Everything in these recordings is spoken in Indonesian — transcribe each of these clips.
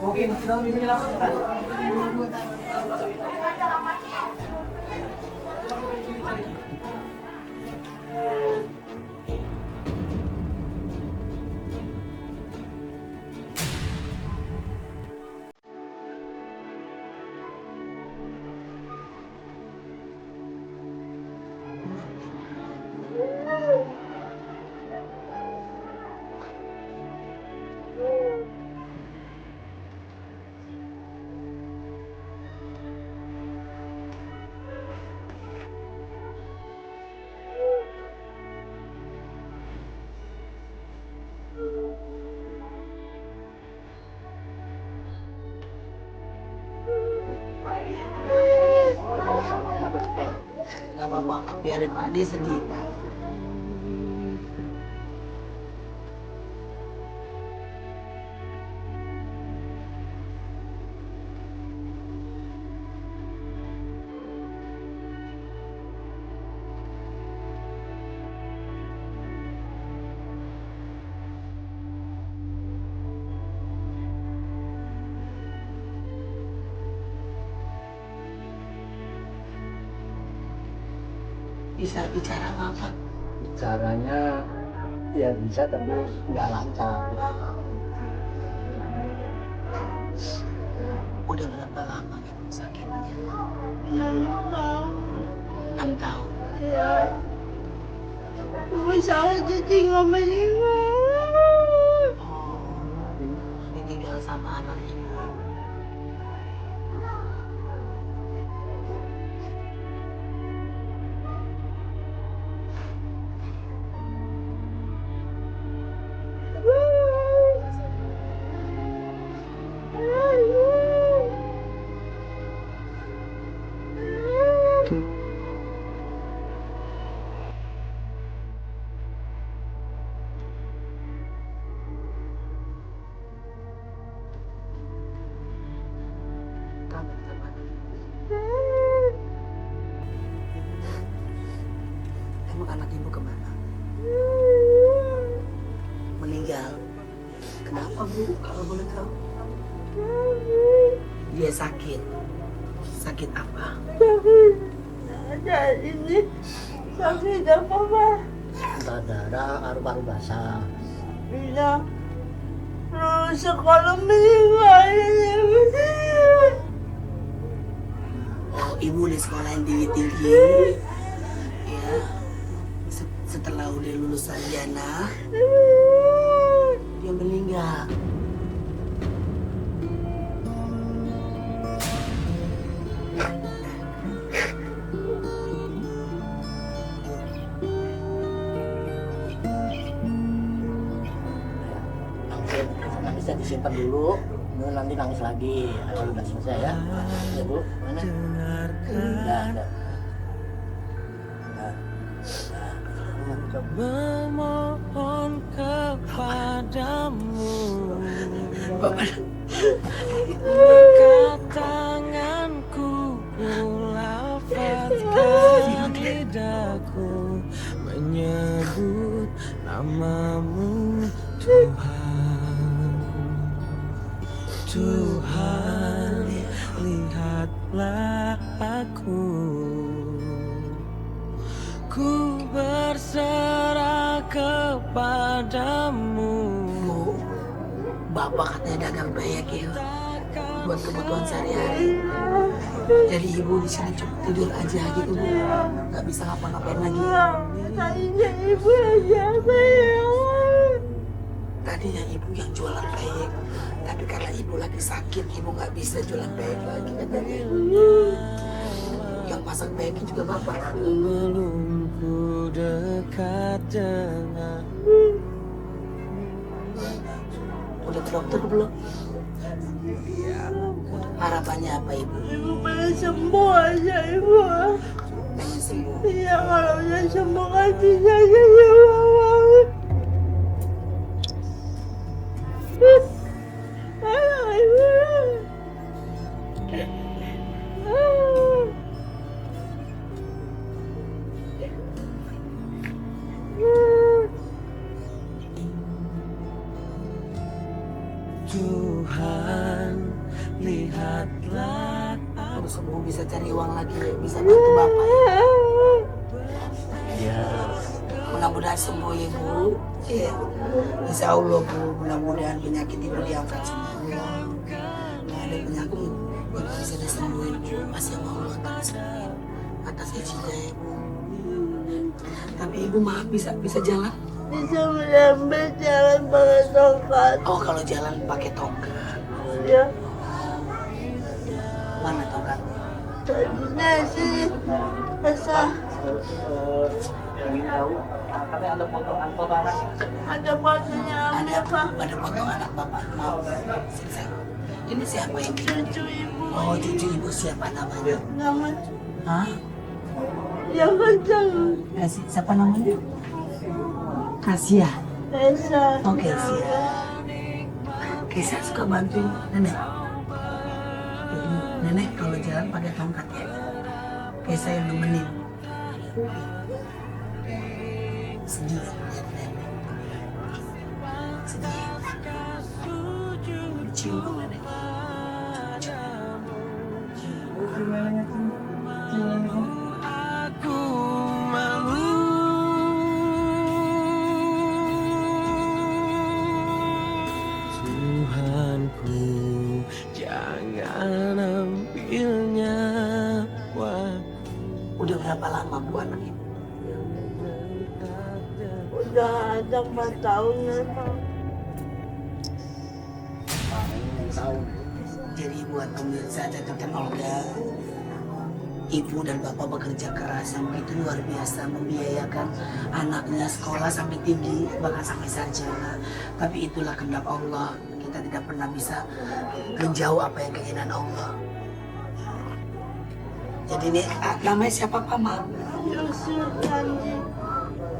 Mungkin kita bisa lakukan. Gak apa-apa, biarin dia sedih. Bisa bicara apa? Bicaranya ya bisa tapi nggak lancar. Udah berapa lama sakitnya? 6 tahun. Iya. Masalah jadi nggak meninggal. Oh, ditinggal sama anak ibu. Emang anak ibu kemana? Meninggal. Kenapa bu? Kalau boleh tahu? Dia sakit. Sakit apa? Sakit. Ada ini. Sakit apa, Pak? Darah paru-paru basah. Iya. Terus sekolah meninggal. Oh, ibu di sekolah yang tinggi-tinggi. Ya. Setelah udah lulus sarjana, dia meninggal. Nangisnya disimpan dulu, nanti nangis lagi. Kalau udah selesai ya, ya bu, mana? Udah. Memohon kepadamu dekat tanganku lafazkan lidahku menyebut namamu Tuhan. Tuhan, lihatlah aku. Ku berserah kepadamu. Bu, bapak katanya dagang bayek ya, buat kebutuhan sehari-hari. Jadi ibu di sini cuma tidur aja gitu bu, nggak bisa ngapa-ngapain lagi. Tadinya ibu aja sayang. Tadinya ibu yang jualan bayek, tapi karena ibu lagi sakit, ibu nggak bisa jualan bayek lagi katanya. Yang masak bayeknya juga bapak. Sebelum ku dekat dengan Udah ke dokter belum? Harapannya apa ibu? Ibu pengen sembuh aja ibu. Pengen sembuh. Iya kalau udah sembuh kan bisa jadi mama. Ayo ibu. Tuhan, lihatlah Baru sembuh bisa cari uang lagi, bisa bantu bapak ya. Ya, Mudah-mudahan sembuh ya Bu. Iya. Insya Allah Bu, mudah-mudahan penyakit ibu diangkat semua. Nggak ada penyakit yang bisa disembuhin Bu. Masih yang Allah akan disembuhin atas izinnya ya Bu. Tapi ibu maaf bisa jalan. Bisa melambat jalan pakai tongkat. Oh kalau jalan pakai tongkat. Ya, Mana tongkat? tadinya sih basah. ingin tahu kami ada foto anak. Ada fotonya Ada apa? ada foto anak bapak. Maaf. Ini siapa yang Cucu ibu. Oh cucu ibu siapa namanya? Nama Hah? yang kencang. Siapa namanya? Kasia. Esa. Oke, siap. Kasia suka bantuin nenek. Jadi, nenek kalau jalan pakai tongkat ya. Kasia yang nemenin. Sedih lihat nenek. Sedih. Cium dong nenek. aku malu. Tuhanku, jangan ambil nyawaku. Udah berapa lama Bu anak ibu? Udah ada 4 tahun memang. Tahu. Jadi buat pemirsa catatan Olga, ibu dan bapak bekerja keras yang begitu luar biasa membiayakan anaknya sekolah sampai tinggi bahkan sampai sarjana. Tapi itulah kehendak Allah, kita tidak pernah bisa menjauh apa yang keinginan Allah. Jadi ini namanya siapa Pak Ma? Yusuf Sandi.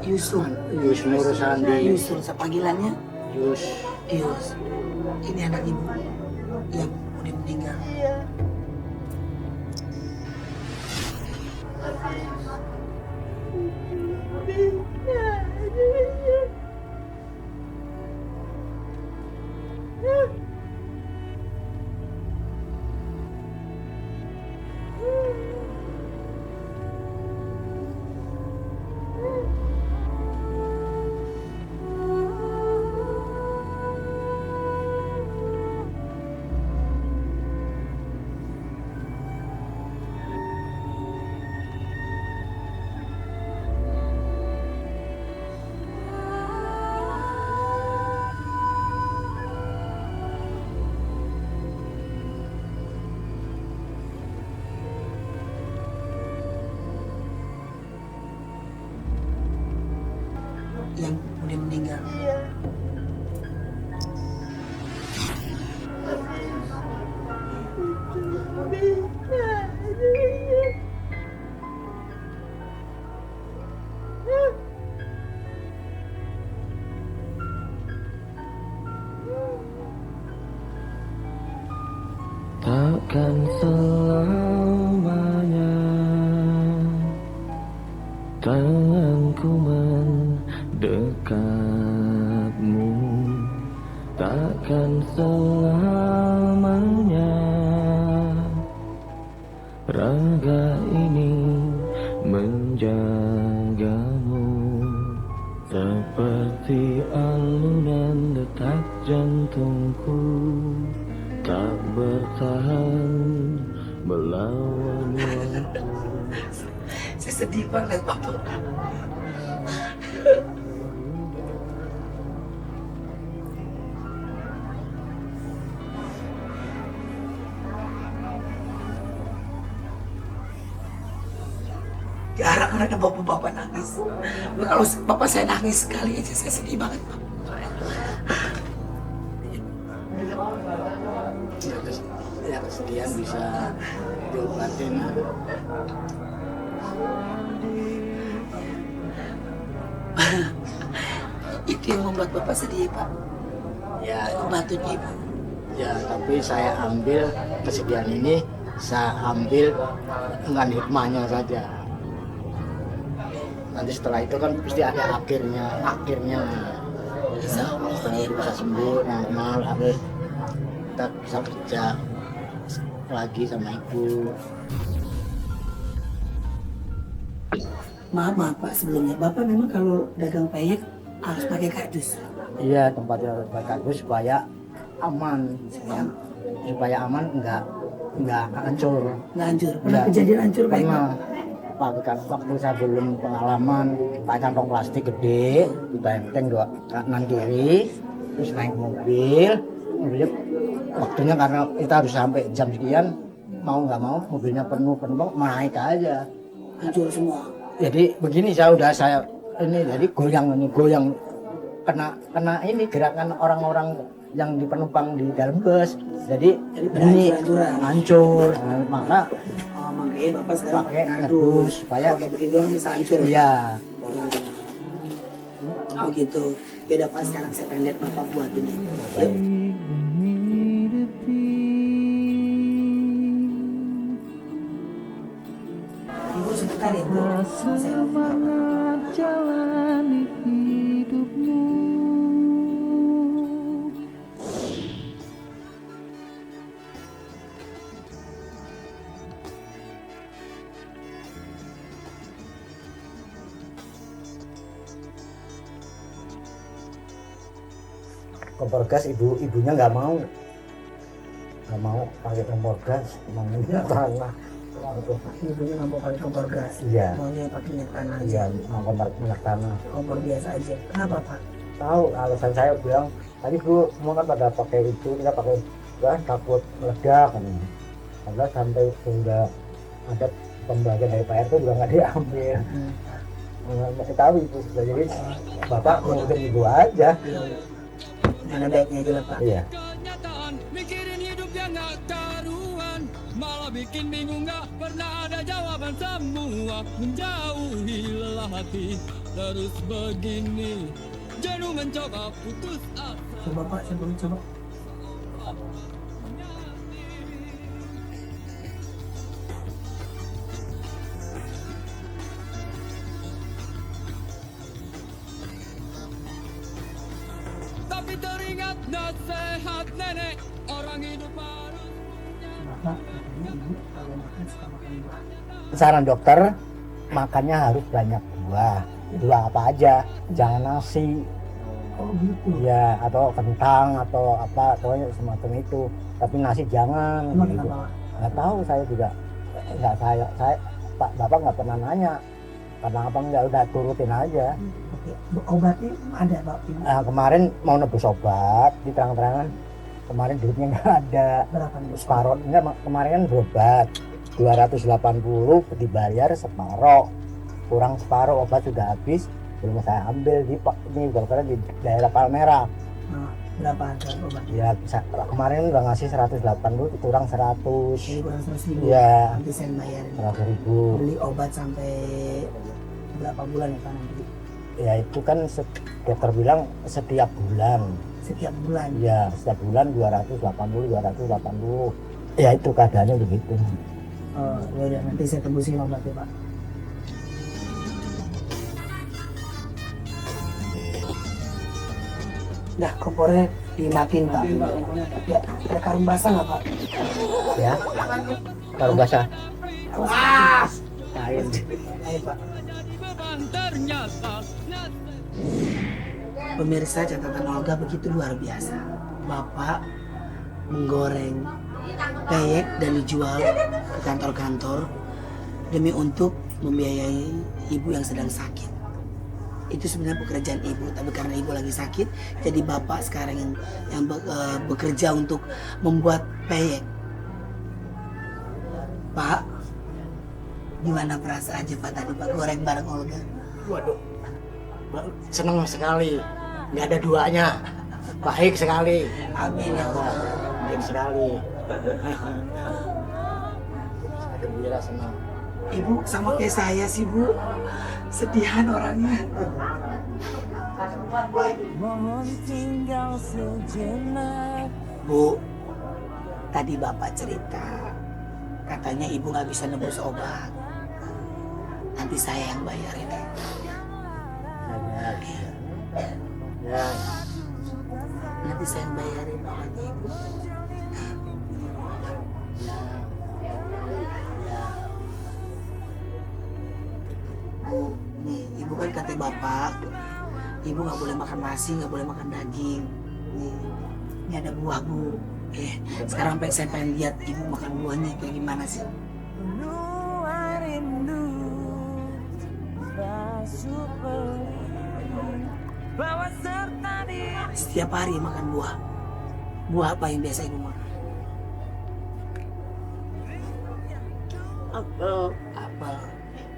Yusuf. Yus Nur Sandi. Yusuf sepanggilannya Yus. Yus. Ini anak ibu yang udah meninggal. Iya. Yang udah meninggal. Iya. Takkan selamanya tanganku mendekatmu, takkan selamanya raga ini menjagamu, seperti alunan detak jantungku tak bertahan melawan waktu. Saya sedih banget Bapak. Jarang ada bapak-bapak nangis. Kalau bapak saya nangis sekali aja saya sedih banget Pak. Ya kesedihan bisa diobatin. Itu yang membuat bapak sedih Pak. Ya, Membantu ibu. ya tapi saya ambil kesedihan ini, saya ambil dengan hikmahnya saja. Nanti setelah itu kan pasti ada akhirnya. Insya Allah Setelah itu bisa sembuh, normal, habis kita bisa kerja lagi sama ibu. Maaf Pak sebelumnya, Bapak memang kalau dagang peyek harus pakai kardus. Iya, tempatnya harus pakai kardus supaya aman, supaya aman nggak hancur. Nggak hancur, pernah Nggak. kejadian hancur peyek? Pernah pakai waktu saya belum pengalaman pakai kantong plastik gede, ditenteng dua kanan kiri, terus naik mobilnya waktunya karena kita harus sampai jam sekian, mau nggak mau mobilnya penuh penumpang naik aja. Hancur semua. Jadi begini saya ini jadi goyang kena ini gerakan orang-orang yang di penumpang di dalam bus. Jadi ini berhancur-hancuran. hancur. Nah, maka Makanya Bapak sekarang pakai kardus supaya pakai begini doang bisa hancur. iya. Oh gitu. Beda Pak, sekarang saya pengen lihat Bapak buat ini. Yuk. Ibu sebentar ya Bu. Semangat jalani hidupmu. Kompor gas ibunya nggak mau pakai kompor gas, maunya tanah. Ibunya nggak mau pakai kompor gas. Iya. Maunya pakai minyak tanah aja. Iya, mau kompor minyak tanah. Kompor biasa aja. Kenapa Pak? Tahu alasan saya bilang tadi bu semua kan pada pakai itu, kita pakai kan takut meledak kan. Padahal sampai sudah ada pembagian dari PRT juga nggak diambil. Masih tahu itu sudah, jadi bapak ngurusin ibu aja. Mana baiknya aja lah Pak. Iya. Kenyataan mikirin hidup yang gak karuan, malah bikin bingung gak pernah ada jawaban. Semua menjauhi lelah hati, terus begini jenuh mencoba putus asa. Coba Pak, coba. Tapi teringat nasihat nenek, orang hidup harus Bapak, katanya Ibu kalau makan suka makan buah. Saran dokter makannya harus banyak buah. Buah apa aja, jangan nasi. Oh gitu. Ya, atau kentang atau apa, pokoknya semacam itu. Tapi nasi jangan. Emang Gitu. kenapa Pak? Nggak tahu saya juga. Nggak saya Pak Bapak nggak pernah nanya. Karena apa nggak udah turutin aja. Oke. Obatnya ada Pak? Ibu? Nah, kemarin mau nebus obat di terang-terangan. Kemarin duitnya nggak ada. Berapa nih? Separuh enggak kemarin kan berobat 280 dibayar separuh. Kurang separuh obat sudah habis. Belum saya ambil di ini dokternya di daerah Palmerah. Nah, berapa harga obatnya? Ya kemarin udah ngasih 180 kurang 100. Jadi kurang 100.000. Iya. Nanti saya bayar. 100.000. Beli obat sampai berapa bulan ya Pak nanti? Ya itu kan dokter bilang setiap bulan. Setiap bulan. Ya setiap bulan 280. Ya itu keadaannya begitu. Oh, ya udah nanti saya tembusin obatnya Pak. Dah kompornya dimatiin Pak. Ya, ada karung basah nggak Pak? Ya. Kalau basah. Lain. Ayo Pak. jadi beban ternyata. Pemirsa, catatan Olga begitu luar biasa. Bapak menggoreng peyek dan dijual ke kantor-kantor demi untuk membiayai ibu yang sedang sakit. Itu sebenarnya pekerjaan ibu, tapi karena ibu lagi sakit, jadi bapak sekarang yang bekerja untuk membuat peyek. Pak, gimana perasaannya Pak tadi Pak goreng bareng Olga? Waduh. Senang sekali. Nggak ada duanya. Baik sekali. Amin ya Allah. Baik sekali. Saya gembira senang. Ibu sama kayak saya sih Bu, sedihan orangnya. Mohon tinggal sejenak. Bu, tadi Bapak cerita, katanya Ibu nggak bisa nebus obat. Nanti saya yang bayarin. Ya. Nanti saya yang bayarin obatnya Ibu. Bapak, Ibu nggak boleh makan nasi, nggak boleh makan daging. Ini ada buah, Bu. Sekarang saya pengen lihat Ibu makan buahnya kayak gimana sih. Benua rindu basuh pelik bawa serta diri. Setiap hari makan buah. Buah apa yang biasa Ibu makan? Apel Apel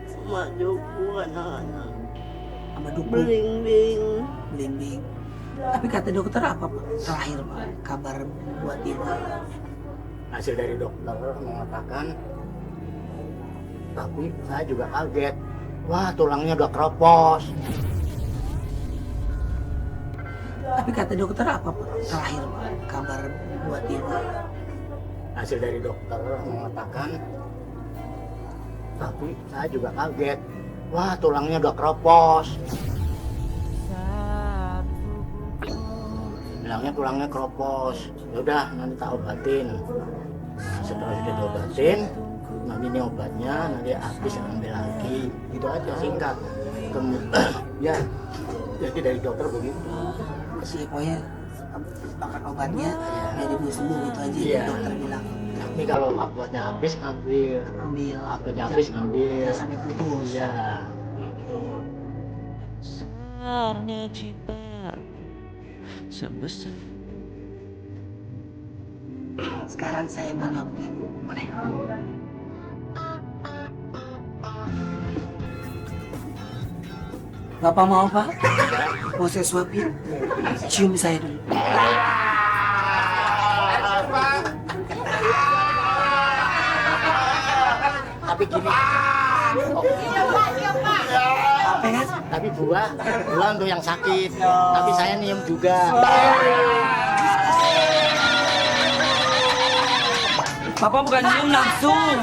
sama duku anak-anak. sama duku, Belimbing. belimbing. Tapi kata dokter apa Pak? Terakhir Pak, kabar buat Ibu. Hasil dari dokter mengatakan, tapi saya juga kaget. Wah, tulangnya udah keropos. Tapi kata dokter apa Pak? Terakhir Pak, kabar buat Ibu. Hasil dari dokter mengatakan, tapi saya juga kaget. Wah, tulangnya udah keropos. Bilangnya tulangnya keropos. Ya udah, nanti tak obatin. Nah, setelah sudah diobatin, nanti ini obatnya nanti habis ambil lagi. Gitu aja singkat. Ya, jadi dari dokter begitu. Kasih pokoknya makan obatnya biar Ibu sembuh gitu aja. Iya. Dokter bilang Tapi kalau obatnya habis ambil. ambil Obatnya habis ambil. jangan sampai putus. Iya. Besarnya cinta sebesar Sekarang saya menolak Ibu. Boleh? Bapak mau Pak? Mau saya suapin? Cium saya dulu. Tapi gini. Apa kan? Tapi buah untuk yang sakit. Tapi saya nyium juga. Papa bukan cium langsung.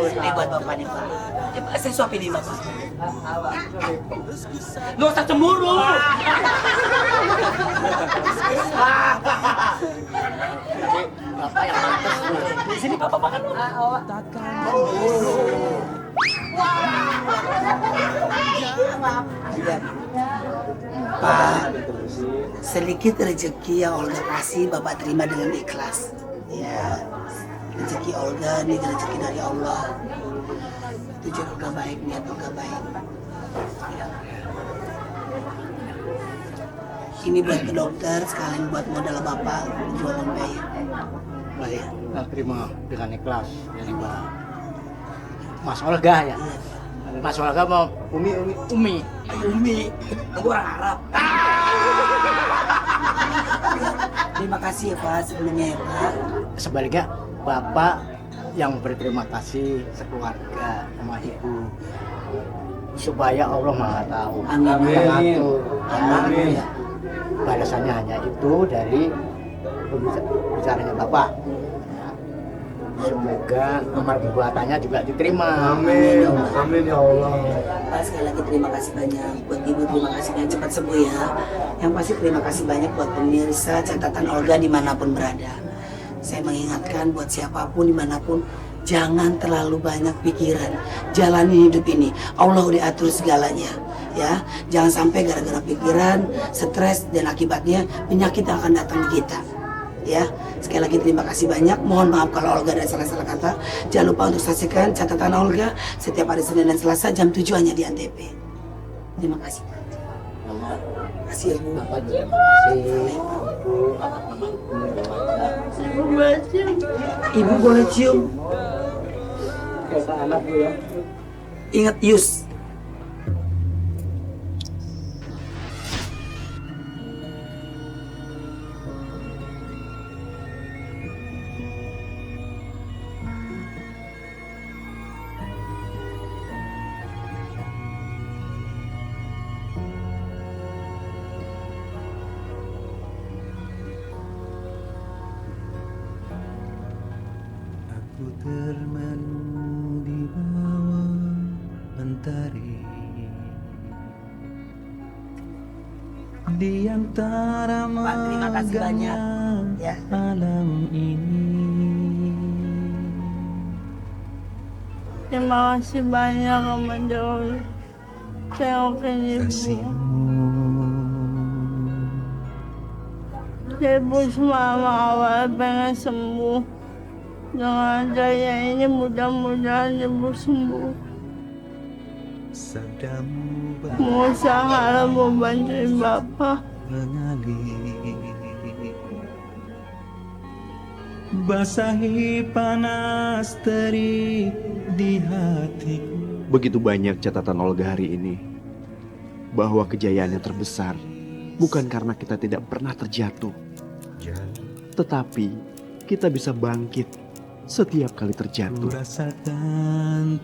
Ini buat Bapak nih Pak. Coba saya suapin nih Bapak. Gak usah cemburu. Tapi bapak yang mantes. Di sini Bapak makan. Pak, sedikit rezeki yang Olga kasih Bapak terima dengan ikhlas. Ya, rezeki Olga ini rezeki dari Allah. Tujuan Olga baik, niat Olga baik. Ya. Ini buat ke dokter, sekalian buat modal Bapak jualan bayi. Baik, nah, terima dengan ikhlas dari Pak Mas Olga ya. Mas Olga mau Umi. Aku orang Arab. Terima kasih ya Pak sebelumnya ya Pak. Sebaliknya Bapak yang berterima kasih sekeluarga sama Ibu supaya Allah Maha Tahu. Amin. Yang atur. Amin. Ya. Balasannya hanya itu dari bicaranya Bapak. Semoga amal perbuatannya juga diterima. Amin. Amin ya Allah. Pak sekali lagi terima kasih banyak buat Ibu, terima kasih banyak cepat sembuh ya. Yang pasti terima kasih banyak buat pemirsa catatan Olga dimanapun berada. Saya mengingatkan buat siapapun dimanapun, jangan terlalu banyak pikiran. Jalani hidup ini, Allah udah atur segalanya. Ya, jangan sampai gara-gara pikiran, stres dan akibatnya penyakit yang akan datang di kita. Ya, sekali lagi terima kasih banyak. Mohon maaf kalau Olga ada salah-salah kata. Jangan lupa untuk saksikan catatan Olga setiap hari Senin dan Selasa jam 7 hanya di Antv. Terima kasih. Terima kasih ya Bu. Bapak terima kasih. Ibu boleh cium. Kata anak Bu ya. Ingat Yus. Aku termenung di bawah mentari, di antara Pak, terima kasih banyak. megahnya Ya. alam ini. Terima kasih banyak kepada Allah. Tengokin ibu. Ibu semua awal pengen sembuh. Dengan adanya ini mudah-mudahan ibu sembuh. Sabdamu Mau usaha mau bantuin bapak. mengalir, basahi panas terik di hatiku. Begitu banyak catatan Olga hari ini, bahwa kejayaan yang terbesar bukan karena kita tidak pernah terjatuh, tetapi kita bisa bangkit setiap kali Ku terjatuh. rasakan